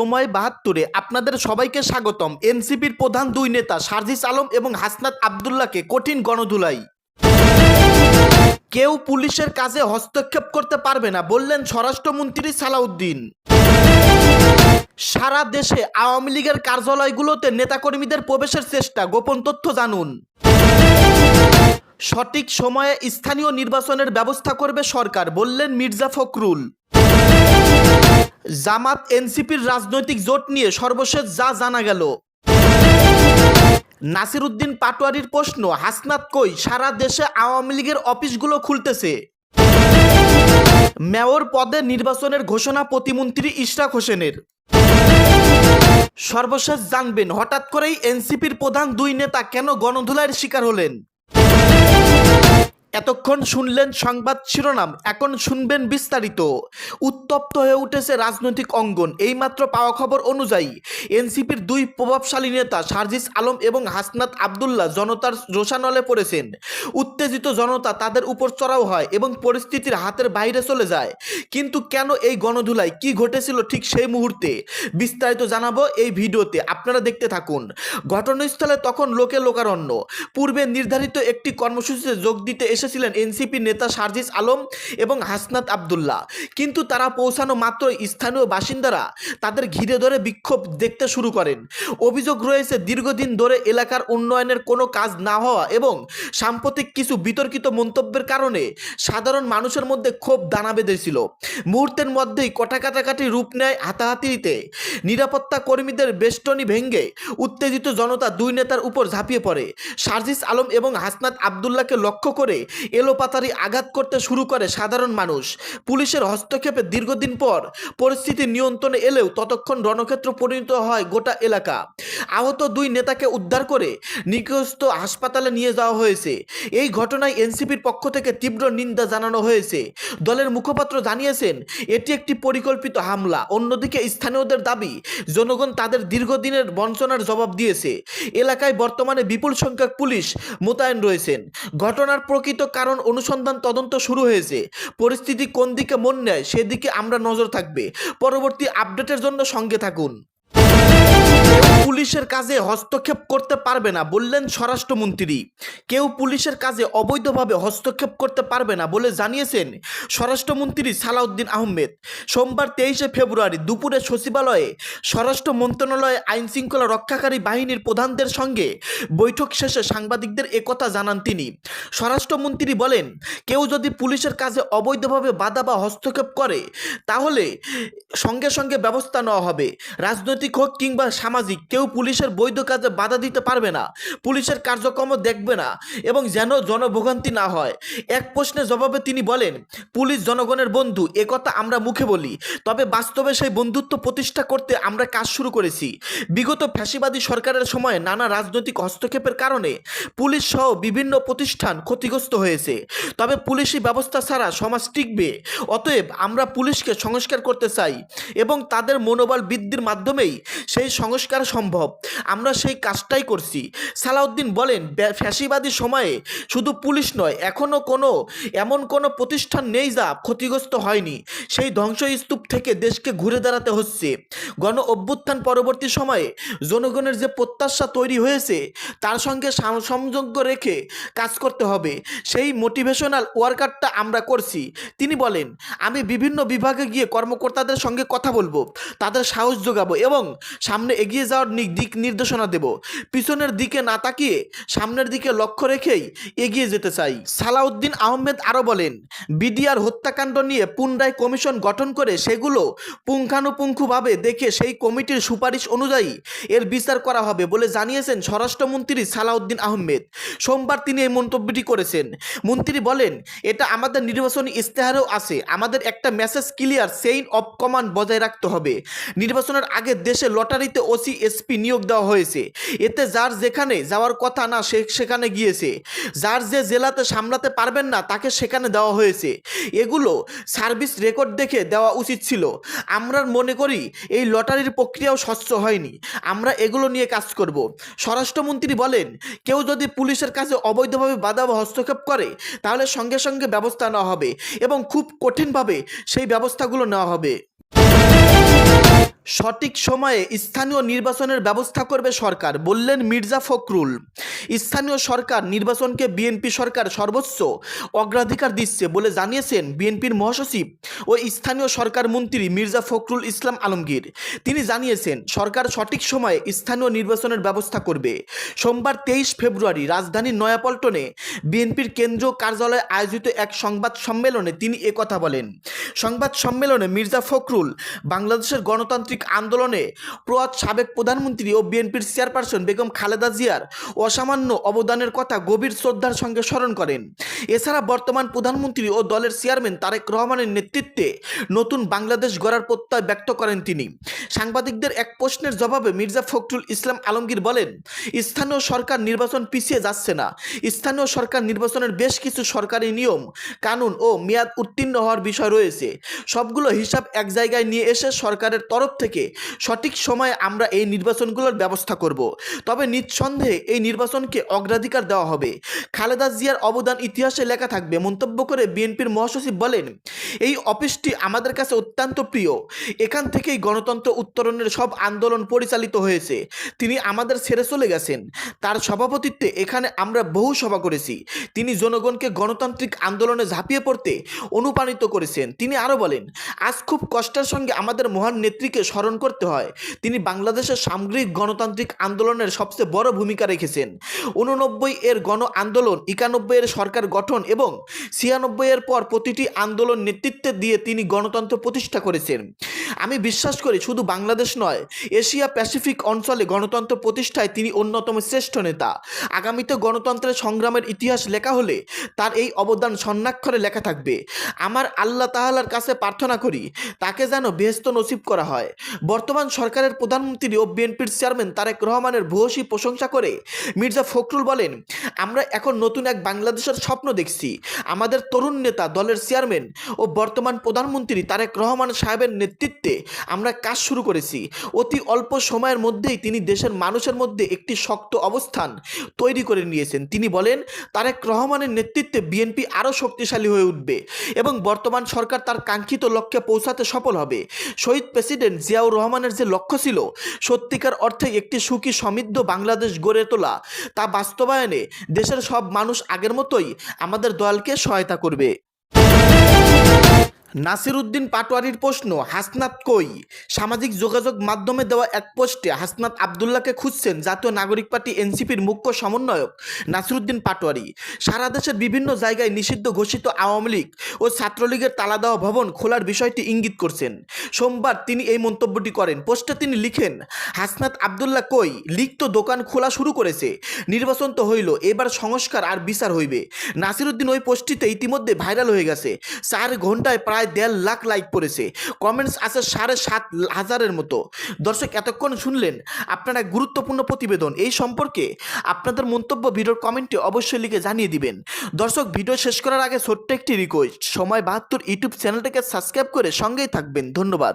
সময় ৭২-এ আপনাদের সবাইকে স্বাগতম। এনসিপির প্রধান দুই নেতা সার্জিস আলম এবং হাসনাত আব্দুল্লাহকে কঠিন গণধুলাই। কেউ পুলিশের কাজে হস্তক্ষেপ করতে পারবে না বললেন স্বরাষ্ট্রমন্ত্রী সালাউদ্দিন। সারা দেশে আওয়ামী লীগের কার্যালয়গুলোতে নেতাকর্মীদের প্রবেশের চেষ্টা, গোপন তথ্য জানুন। সঠিক সময়ে স্থানীয় নির্বাচনের ব্যবস্থা করবে সরকার বললেন মির্জা ফখরুল। জামাত এনসিপির রাজনৈতিক জোট নিয়ে সর্বশেষ যা জানা গেল। নাসির উদ্দিন পাটোয়ারির প্রশ্ন, হাসনাত কই? সারা দেশে আওয়ামী লীগের অফিসগুলো খুলতেছে। মেয়র পদে নির্বাচনের ঘোষণা প্রতিমন্ত্রী ইশরাক হোসেনের। সর্বশেষ জানবেন হঠাৎ করেই এনসিপির প্রধান দুই নেতা কেন গণধুলাইয়ের শিকার হলেন। এতক্ষণ শুনলেন সংবাদ শিরোনাম, এখন শুনবেন বিস্তারিত। উত্তপ্ত হয়ে উঠেছে রাজনৈতিক অঙ্গন। এইমাত্র পাওয়া খবর অনুযায়ী এনসিপির দুই প্রভাবশালী নেতা সার্জিস আলম এবং হাসনাত আব্দুল্লাহ জনতার রোষানলে পড়েছেন। উত্তেজিত জনতা তাদের উপর চড়াও হয় এবং পরিস্থিতির হাতের বাইরে চলে যায়। কিন্তু কেন এই গণধুলাই, কি ঘটেছিল ঠিক সেই মুহূর্তে, বিস্তারিত জানাবো এই ভিডিওতে, আপনারা দেখতে থাকুন। ঘটনাস্থলে তখন লোকে লোকারণ্য। পূর্বে নির্ধারিত একটি কর্মসূচিতে যোগ দিতে এসেছিলেন এনসিপি নেতা সার্জিস আলম এবং হাসনাত আব্দুল্লাহ, কিন্তু তারা পৌঁছানো মাত্রই স্থানীয় বাসিন্দারা তাদের ঘিরে ধরে বিক্ষোভ দেখতে শুরু করেন। অভিযোগ রয়েছে দীর্ঘদিন ধরে এলাকার উন্নয়নের কোনো কাজ না হওয়া এবং সাম্প্রতিক কিছু বিতর্কিত মন্তব্যের কারণে সাধারণ মানুষের মধ্যে ক্ষোভ দানা বেঁধেছিল। মুহূর্তের মধ্যেই কাটাকাটি রূপ নেয় হাতাহাতিতে। নিরাপত্তা কর্মীদের বেষ্টনী ভেঙে উত্তেজিত জনতা দুই নেতার উপর ঝাঁপিয়ে পড়ে। সার্জিস আলম এবং হাসনাত আব্দুল্লাহকে লক্ষ্য করে এলোপাতাড়ি আঘাত করতে শুরু করে সাধারণ মানুষ। পুলিশের হস্তক্ষেপে দীর্ঘদিন পর পরিস্থিতি নিয়ন্ত্রণে এলেও ততক্ষণ রণক্ষেত্র পরিণত হয় গোটা এলাকা। আহত দুই নেতাকে উদ্ধার করে নিকটস্থ হাসপাতালে নিয়ে যাওয়া হয়েছে। এই ঘটনায় এনসিপির পক্ষ থেকে তীব্র নিন্দা জানানো হয়েছে। দলের মুখপাত্র জানিয়েছেন এটি একটি পরিকল্পিত হামলা। অন্যদিকে স্থানীয়দের দাবি, জনগণ তাদের দীর্ঘদিনের বঞ্চনার জবাব দিয়েছে। এলাকায় বর্তমানে বিপুল সংখ্যক পুলিশ মোতায়েন রয়েছেন। ঘটনার প্রকৃত কারণ অনুসন্ধান তদন্ত শুরু হয়েছে। পরিস্থিতি কোন দিকে মন নেয় সেদিকে আমরা নজর থাকবে। পরবর্তী আপডেটের জন্য সঙ্গে থাকুন। পুলিশের কাজে হস্তক্ষেপ করতে পারবে না বললেন স্বরাষ্ট্রমন্ত্রী। কেউ পুলিশের কাজে অবৈধভাবে হস্তক্ষেপ করতে পারবে না বলে জানিয়েছেন স্বরাষ্ট্রমন্ত্রী সালাউদ্দিন আহমেদ। সোমবার 23শে ফেব্রুয়ারি দুপুরে সচিবালয়ে স্বরাষ্ট্র মন্ত্রণালয়ে আইন শৃঙ্খলা রক্ষাকারী বাহিনীর প্রধানদের সঙ্গে বৈঠক শেষে সাংবাদিকদের একথা জানান তিনি। স্বরাষ্ট্রমন্ত্রী বলেন, কেউ যদি পুলিশের কাজে অবৈধভাবে বাধা বা হস্তক্ষেপ করে তাহলে সঙ্গে সঙ্গে ব্যবস্থা নেওয়া হবে। রাজনৈতিক হোক কিংবা সামাজিক, কেউ পুলিশের বৈধ কাজে বাধা দিতে পারবে না, পুলিশের কার্যক্রম দেখবে না এবং যেন জনভোগান্তি না হয়। এক প্রশ্নের জবাবে তিনি বলেন, পুলিশ জনগণের বন্ধু, একথা আমরা মুখে বলি, তবে বাস্তবে সেই বন্ধুত্ব প্রতিষ্ঠা করতে আমরা কাজ শুরু করেছি। বিগত ফ্যাসিবাদী সরকারের সময়ে নানা রাজনৈতিক হস্তক্ষেপের কারণে পুলিশ সহ বিভিন্ন প্রতিষ্ঠান ক্ষতিগ্রস্ত হয়েছে। তবে পুলিশি ব্যবস্থা ছাড়া সমাজ টিকবে। অতএব আমরা পুলিশকে সংস্কার করতে চাই এবং তাদের মনোবল বৃদ্ধির মাধ্যমেই সেই সংস্কার সম্ভব। আমরা সেই কাজটাই করছি। সালাউদ্দিন বলেন, ফ্যাসিবাদী সময়ে শুধু পুলিশ নয়, এখনও এমন কোনো প্রতিষ্ঠান নেই যা ক্ষতিগ্রস্ত হয়নি। সেই ধ্বংসস্তূপ থেকে দেশকে ঘুরে দাঁড়াতে হচ্ছে। গণ অভ্যুত্থান পরবর্তী সময়ে জনগণের যে প্রত্যাশা তৈরি হয়েছে তার সঙ্গে সামঞ্জস্য রেখে কাজ করতে হবে। সেই মোটিভেশনাল ওয়ার্কআউটটা আমরা করছি। তিনি বলেন, আমি বিভিন্ন বিভাগে গিয়ে কর্মকর্তাদের সঙ্গে কথা বলবো, তাদের সাহস যোগাবো এবং সামনে এগিয়ে যাওয়ার দিক নির্দেশনা দেব। পিছনের দিকে না তাকিয়ে সামনের দিকে লক্ষ্য রেখেই এগিয়ে যেতে চাই। সালাউদ্দিন আহমেদ আরও বলেন, বিডিআর হত্যাকাণ্ড নিয়ে পুনরায় কমিশন গঠন করে সেগুলো পুঙ্খানুপুঙ্খভাবে দেখে সেই কমিটির সুপারিশ অনুযায়ী এর বিচার করা হবে বলে জানিয়েছেন স্বরাষ্ট্রমন্ত্রী সালাউদ্দিন আহমেদ। সোমবার তিনি এই মন্তব্যটি করেছেন। মন্ত্রী বলেন, এটা আমাদের নির্বাচনী ইস্তেহারেও আছে। আমাদের একটা message clear, chain of command বজায় রাখতে হবে। নির্বাচনের আগে দেশে লটারিতে ওসি এসপি নিয়োগ দেওয়া হয়েছে। এতে যার যেখানে যাওয়ার কথা না সেখানে গিয়েছে, যার যে জেলাতে সামলাতে পারবেন না তাকে সেখানে দেওয়া হয়েছে। এগুলো সার্ভিস রেকর্ড দেখে দেওয়া উচিত ছিল। আমরা মনে করি এই লটারির প্রক্রিয়াও স্বচ্ছ হয়নি। আমরা এগুলো নিয়ে কাজ করব। স্বরাষ্ট্রমন্ত্রী বলেন, কেউ যদি পুলিশের কাছে অবৈধভাবে বাধা বা হস্তক্ষেপ করে তাহলে সঙ্গে সঙ্গে ব্যবস্থা নেওয়া হবে এবং খুব কঠিনভাবে সেই ব্যবস্থাগুলো নেওয়া হবে। সঠিক সময়ে স্থানীয় নির্বাচনের ব্যবস্থা করবে সরকার, বললেন মির্জা ফখরুল। স্থানীয় সরকার নির্বাচনকে বিএনপি সরকার সর্বোচ্চ অগ্রাধিকার দিচ্ছে বলে জানিয়েছেন বিএনপির মহাসচিব ও স্থানীয় সরকার মন্ত্রী মির্জা ফখরুল ইসলাম আলমগীর। তিনি জানিয়েছেন সরকার সঠিক সময়ে স্থানীয় নির্বাচনের ব্যবস্থা করবে। সোমবার 23 ফেব্রুয়ারি রাজধানীর নয়াপল্টনে বিএনপির কেন্দ্রীয় কার্যালয়ে আয়োজিত এক সংবাদ সম্মেলনে তিনি একথা বলেন। সংবাদ সম্মেলনে মির্জা ফখরুল বাংলাদেশের গণতান্ত্রিক আন্দোলনে প্রয়াত সাবেক প্রধানমন্ত্রী ও বিএনপির চেয়ারপারসন বেগম খালেদা জিয়ার অসামান্য অবদানের কথা গভীর শ্রদ্ধার সঙ্গে স্মরণ করেন। এছাড়া বর্তমান প্রধানমন্ত্রী ও দলের চেয়ারম্যান তারেক রহমানের নেতৃত্বে নতুন বাংলাদেশ গড়ার প্রত্যয় ব্যক্ত করেন তিনি। সাংবাদিকদের এক প্রশ্নের জবাবে মির্জা ফখরুল ইসলাম আলমগীর বলেন, স্থানীয় সরকার নির্বাচন পিছিয়ে যাচ্ছে না। স্থানীয় সরকার নির্বাচনের বেশ কিছু সরকারি নিয়ম কানুন ও মেয়াদ উত্তীর্ণ হওয়ার বিষয় রয়েছে। সবগুলো হিসাব এক জায়গায় নিয়ে এসে সরকারের তরফ থেকে সঠিক সময়ে আমরা এই নির্বাচনগুলোর ব্যবস্থা করব। তবে নিঃসন্দেহে এই নির্বাচনকে অগ্রাধিকার দেওয়া হবে। খালেদা জিয়ার অবদান ইতিহাসে লেখা থাকবে মন্তব্য করে বিএনপির মহাসচিব বলেন, এই অফিসটি আমাদের কাছে অত্যন্ত প্রিয়। এখান থেকেই গণতন্ত্র উত্তরণের সব আন্দোলন পরিচালিত হয়েছে। তিনি আমাদের ছেড়ে চলে গেছেন। তার সভাপতিত্বে এখানে আমরা বহু সভা করেছি। তিনি জনগণকে গণতান্ত্রিক আন্দোলনে ঝাঁপিয়ে পড়তে অনুপ্রাণিত করেছেন। তিনি আরও বলেন, আজ খুব কষ্টের সঙ্গে আমাদের মহান নেত্রীকে স্মরণ করতে হয়। তিনি বাংলাদেশের সামগ্রিক গণতান্ত্রিক আন্দোলনের সবচেয়ে বড় ভূমিকা রেখেছেন। 89 এর গণ আন্দোলন, 91 এর সরকার গঠন এবং 96 এর পর প্রতিটি আন্দোলন নেতৃত্ব দিয়ে তিনি গণতন্ত্র প্রতিষ্ঠা করেছেন। আমি বিশ্বাস করি শুধু বাংলাদেশ নয়, এশিয়া প্যাসিফিক অঞ্চলে গণতন্ত্র প্রতিষ্ঠায় তিনি অন্যতম শ্রেষ্ঠ নেতা। আগামীতে গণতন্ত্রের সংগ্রামের ইতিহাস লেখা হলে তার এই অবদান স্বর্ণাক্ষরে লেখা থাকবে। আমার আল্লাহ তাআলার কাছে প্রার্থনা করি তাকে যেন বেহেশত নসিব করা হয়। বর্তমান সরকারের প্রধানমন্ত্রী ও বিএনপির চেয়ারম্যান তারেক রহমানের ভূয়সী প্রশংসা করে মির্জা ফখরুল বলেন, আমরা এখন নতুন এক বাংলাদেশের স্বপ্ন দেখছি। আমাদের তরুণ নেতা, দলের চেয়ারম্যান ও বর্তমান প্রধানমন্ত্রী তারেক রহমান সাহেবের নেতৃত্বে আমরা কাজ শুরু করেছি। অতি অল্প সময়ের মধ্যেই তিনি দেশের মানুষের মধ্যে একটি শক্ত অবস্থান তৈরি করে নিয়েছেন। তিনি বলেন, তারেক রহমানের নেতৃত্বে বিএনপি আরও শক্তিশালী হয়ে উঠবে এবং বর্তমান সরকার তার কাঙ্ক্ষিত লক্ষ্যে পৌঁছাতে সফল হবে। শহীদ প্রেসিডেন্ট জিয়াউর রহমানের যে লক্ষ্য ছিল সত্যিকার অর্থে একটি সুখী সমৃদ্ধ বাংলাদেশ গড়ে তোলা, তা বাস্তবায়নে দেশের সব মানুষ আগের মতোই আমাদের দলকে সহায়তা করবে। নাসির উদ্দিন পাটোয়ারির প্রশ্ন, হাসনাত কই? সামাজিক যোগাযোগ মাধ্যমে দেওয়া এক পোস্টে হাসনাত আবদুল্লাহকে খুঁজছেন জাতীয় নাগরিক পার্টি এনসিপির মুখ্য সমন্বয়ক নাসির উদ্দিন পাটোয়ারি। সারা দেশের বিভিন্ন জায়গায় নিষিদ্ধ ঘোষিত আওয়ামী লীগ ও ছাত্রলীগের তালা দেওয়া ভবন খোলার বিষয়টি ইঙ্গিত করছেন। সোমবার তিনি এই মন্তব্যটি করেন। পোস্টে তিনি লিখেন, হাসনাত আবদুল্লাহ কই? লীগ তো দোকান খোলা শুরু করেছে, নির্বাচন তো হইল, এবার সংস্কার আর বিচার হইবে। নাসির উদ্দিন ওই পোস্টটিতে ইতিমধ্যে ভাইরাল হয়ে গেছে। 4 ঘন্টায় প্রায় 1.5 লাখ লাইক পড়েছে, কমেন্টস আছে 7,500-এর মতো। দর্শক, এতক্ষণ শুনলেন আপনারা গুরুত্বপূর্ণ প্রতিবেদন। এই সম্পর্কে আপনাদের মন্তব্য ভিডিওর কমেন্টে অবশ্যই লিখে জানিয়ে দিবেন। দর্শক, ভিডিও শেষ করার আগে ছোট্ট একটি রিকোয়েস্ট, সময় 72 ইউটিউব চ্যানেলটাকে সাবস্ক্রাইব করে সঙ্গেই থাকবেন। ধন্যবাদ।